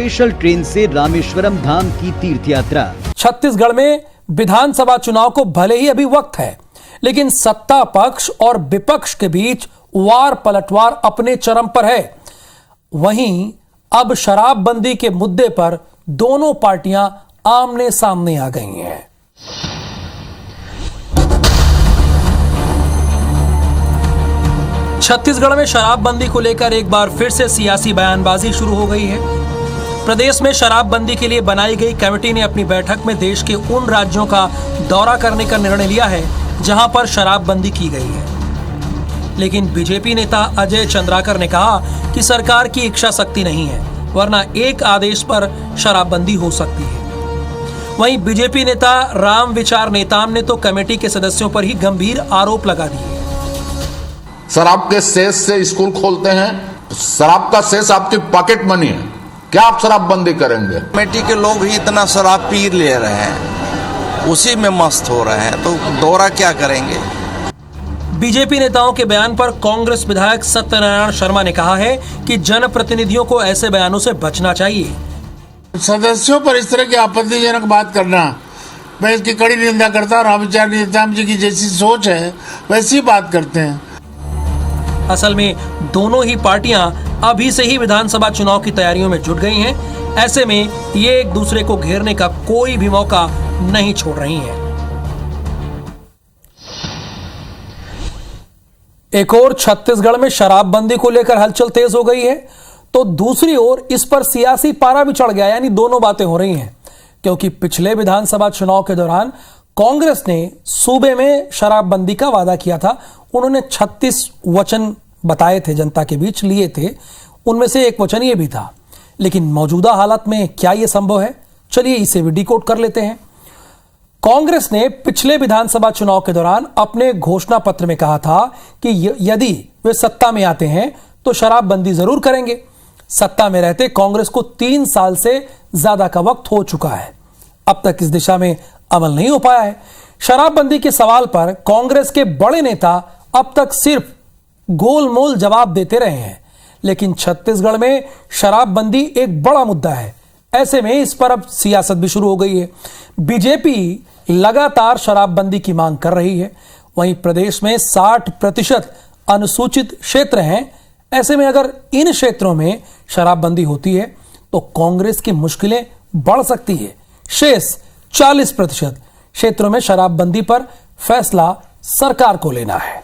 Special train से रामेश्वरम धाम की तीर्थ यात्रा। छत्तीसगढ़ में विधानसभा चुनाव को भले ही अभी वक्त है, लेकिन सत्ता पक्ष और विपक्ष के बीच वार पलटवार अपने चरम पर है। वहीं अब शराबबंदी के मुद्दे पर दोनों पार्टियां आमने सामने आ गई हैं। छत्तीसगढ़ में शराबबंदी को लेकर एक बार फिर से सियासी बयानबाजी शुरू हो गई है। प्रदेश में शराबबंदी के लिए बनाई गई कमेटी ने अपनी बैठक में देश के उन राज्यों का दौरा करने का निर्णय लिया है जहां पर शराबबंदी की गई है। लेकिन बीजेपी नेता अजय चंद्राकर ने कहा कि सरकार की इच्छा शक्ति नहीं है, वरना एक आदेश पर शराबबंदी हो सकती है। वहीं बीजेपी नेता राम विचार नेताम ने तो कमेटी के सदस्यों पर ही गंभीर आरोप लगा दिए। शराब के सेस से स्कूल खोलते हैं, शराब का सेस आपकी पॉकेट मनी है, क्या आप शराबबंदी करेंगे? कमेटी के लोग ही इतना शराब पी ले रहे हैं, उसी में मस्त हो रहे हैं, तो दौरा क्या करेंगे? बीजेपी नेताओं के बयान पर कांग्रेस विधायक सत्यनारायण शर्मा ने कहा है कि जनप्रतिनिधियों को ऐसे बयानों से बचना चाहिए। सदस्यों पर इस तरह की आपत्तिजनक बात करना, मैं इसकी कड़ी निंदा करता हूं। राम विचार नेताम जी की जैसी सोच है वैसी बात करते हैं। असल में दोनों ही पार्टियां अभी से ही विधानसभा चुनाव की तैयारियों में जुट गई हैं। ऐसे में ये एक दूसरे को घेरने का कोई भी मौका नहीं छोड़ रही हैं। एक और छत्तीसगढ़ में शराबबंदी को लेकर हलचल तेज हो गई है, तो दूसरी ओर इस पर सियासी पारा भी चढ़ गया, यानी दोनों बातें हो रही हैं। क्योंकि पिछले विधानसभा चुनाव के दौरान कांग्रेस ने सूबे में शराबबंदी का वादा किया था। उन्होंने 36 वचन बताए थे, जनता के बीच लिए थे, उनमें से एक वचन ये भी था। लेकिन मौजूदा हालत में क्या यह संभव है? चलिए इसे भी डिकोड कर लेते हैं। कांग्रेस ने पिछले विधानसभा चुनाव के दौरान अपने घोषणा पत्र में कहा था कि यदि वे सत्ता में आते हैं तो शराबबंदी जरूर करेंगे। सत्ता में रहते कांग्रेस को 3 साल से ज्यादा का वक्त हो चुका है, अब तक इस दिशा में अमल नहीं हो पाया है। शराबबंदी के सवाल पर कांग्रेस के बड़े नेता अब तक सिर्फ गोलमोल जवाब देते रहे हैं, लेकिन छत्तीसगढ़ में शराबबंदी एक बड़ा मुद्दा है। ऐसे में इस पर अब सियासत भी शुरू हो गई है। बीजेपी लगातार शराबबंदी की मांग कर रही है। वहीं प्रदेश में 60% अनुसूचित क्षेत्र हैं। ऐसे में अगर इन क्षेत्रों में शराबबंदी होती है तो कांग्रेस की मुश्किलें बढ़ सकती है। शेष 40% क्षेत्रों में शराबबंदी पर फैसला सरकार को लेना है।